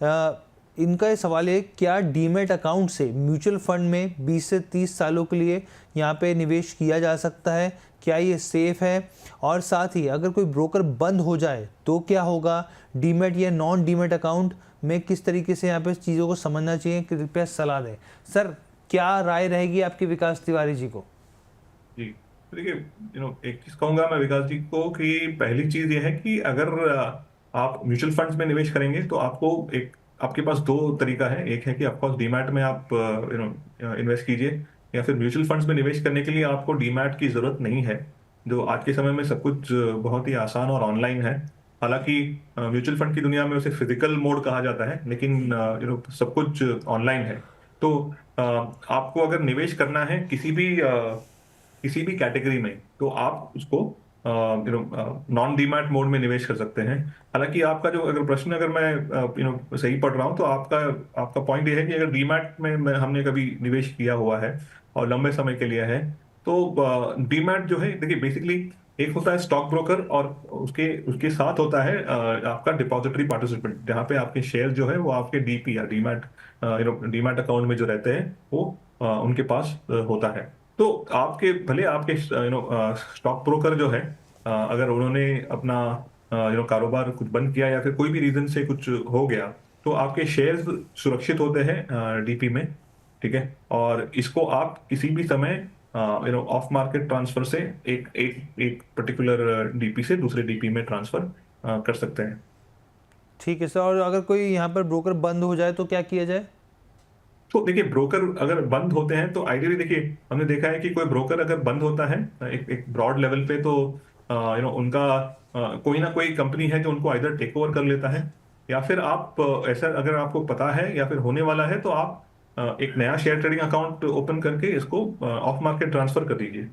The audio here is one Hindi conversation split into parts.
इनका ये सवाल है, क्या डीमैट अकाउंट से म्यूचुअल फंड में 20 से 30 सालों के लिए यहाँ पे निवेश किया जा सकता है? क्या ये सेफ है? और साथ ही अगर कोई ब्रोकर बंद हो जाए तो क्या होगा? डीमैट या नॉन डीमैट अकाउंट में किस तरीके से यहाँ पे चीज़ों को समझना चाहिए? कृपया सलाह दें। सर, क्या राय रहेगी आपकी विकास तिवारी जी को? जी, तो देखिए, एक चीज कहूंगा मैं विकास जी को कि पहली चीज ये है कि अगर आप म्यूचुअल फंड्स में निवेश करेंगे तो आपके पास दो तरीका है। एक है कि ऑफकोर्स डीमैट में आप इन्वेस्ट कीजिए, या फिर म्यूचुअल फंड्स में निवेश करने के लिए आपको डीमैट की जरूरत नहीं है। जो आज के समय में सब कुछ बहुत ही आसान और ऑनलाइन है। हालांकि म्यूचुअल फंड की दुनिया में उसे फिजिकल मोड कहा जाता है, लेकिन सब कुछ ऑनलाइन है। तो आपको अगर निवेश करना है किसी भी कैटेगरी में, तो आप उसको नॉन डीमैट मोड में निवेश कर सकते हैं। हालांकि आपका जो अगर प्रश्न, अगर मैं सही पढ़ रहा हूं, तो आपका पॉइंट ये है कि अगर डीमैट में हमने कभी निवेश किया हुआ है और लंबे समय के लिए है, तो डीमैट जो है, देखिए बेसिकली एक होता है स्टॉक ब्रोकर, और उसके उसके साथ होता है आपका डिपॉजिटरी पार्टिसिपेंट, जहाँ पे आपके शेयर जो है वो आपके डीपी या डीमैट डीमैट अकाउंट में जो रहते हैं वो उनके पास होता है। तो आपके भले आपके स्टॉक ब्रोकर जो है, अगर उन्होंने अपना कारोबार कुछ बंद किया या फिर कोई भी रीजन से कुछ हो गया, तो आपके शेयर्स सुरक्षित होते हैं डीपी में। ठीक है, और इसको आप किसी भी समय ऑफ मार्केट ट्रांसफर से एक एक एक पर्टिकुलर डीपी से दूसरे डीपी में ट्रांसफर कर सकते हैं। ठीक है सर, और अगर कोई यहाँ पर ब्रोकर बंद हो जाए तो क्या किया जाए? तो देखिए, ब्रोकर अगर बंद होते हैं तो आइडियली, देखिए हमने देखा है कि कोई ब्रोकर अगर बंद होता है एक ब्रॉड लेवल पे, तो उनका कोई ना कोई कंपनी है जो उनको आइदर टेक ओवर कर लेता है, या फिर आप ऐसा अगर आपको पता है या फिर होने वाला है, तो आप एक नया शेयर ट्रेडिंग अकाउंट ओपन करके इसको ऑफ मार्केट ट्रांसफर कर दीजिए।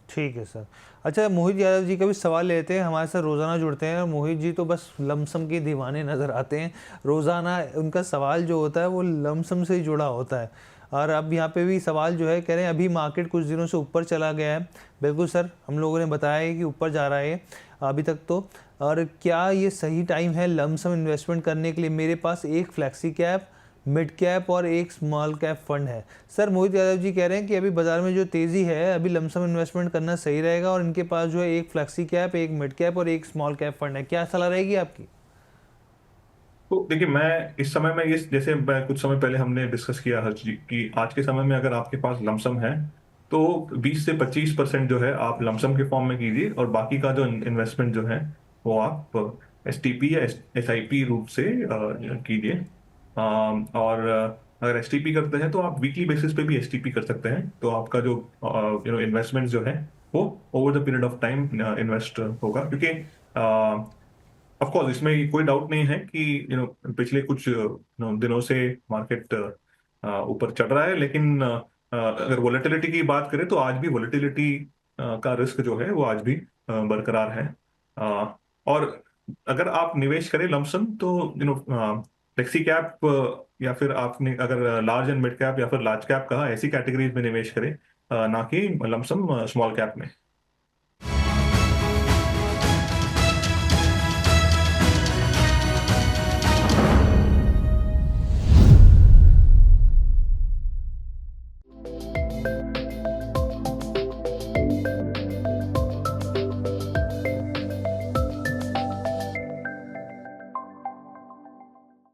ठीक है सर। अच्छा, मोहित यादव जी का भी सवाल लेते हैं, हमारे साथ रोज़ाना जुड़ते हैं। मोहित जी तो बस लमसम के दीवाने नज़र आते हैं। रोज़ाना उनका सवाल जो होता है वो लमसम से ही जुड़ा होता है। और अब यहाँ पे भी सवाल जो है, कह रहे हैं अभी मार्केट कुछ दिनों से ऊपर चला गया है। बिल्कुल सर, हम लोगों ने बताया है कि ऊपर जा रहा है अभी तक तो। और क्या ये सही टाइम है लमसम इन्वेस्टमेंट करने के लिए? मेरे पास एक फ्लैक्सी कैप, मिड कैप और एक स्मॉल कैप फंड है। सर, मोहित यादव जी कह रहे हैं कि अभी बाजार में जो तेज़ी है, अभी लमसम इन्वेस्टमेंट करना सही रहेगा, और इनके पास जो है एक फ्लैक्सी कैप, एक मिड कैप और एक स्मॉल कैप फंड है। क्या सलाह रहेगी आपकी? तो देखिए, मैं इस समय में, इस जैसे मैं कुछ समय पहले हमने डिस्कस किया हर्ष जी, कि आज के समय में अगर आपके पास लमसम है, तो 20 से 25% जो है आप लमसम के फॉर्म में कीजिए, और बाकी का जो इन्वेस्टमेंट जो है वो आप एसटीपी या एसआईपी रूप से कीजिए। और अगर एसटीपी करते हैं तो आप वीकली बेसिस पे भी एसटीपी कर सकते हैं, तो आपका जो इन्वेस्टमेंट जो है वो over the period of time invest होगा। क्योंकि ऑफ कोर्स इसमें कोई डाउट नहीं है कि पिछले कुछ दिनों से मार्केट ऊपर चढ़ रहा है, लेकिन अगर वोलेटिलिटी की बात करें तो आज भी वोलेटिलिटी का रिस्क जो है वो आज भी बरकरार है। और अगर आप निवेश करें लमसम, तो फ्लेक्सी कैप, या फिर आपने अगर लार्ज एंड मिड कैप या फिर लार्ज कैप कहा, ऐसी कैटेगरीज में निवेश करें, ना कि लमसम स्मॉल कैप में।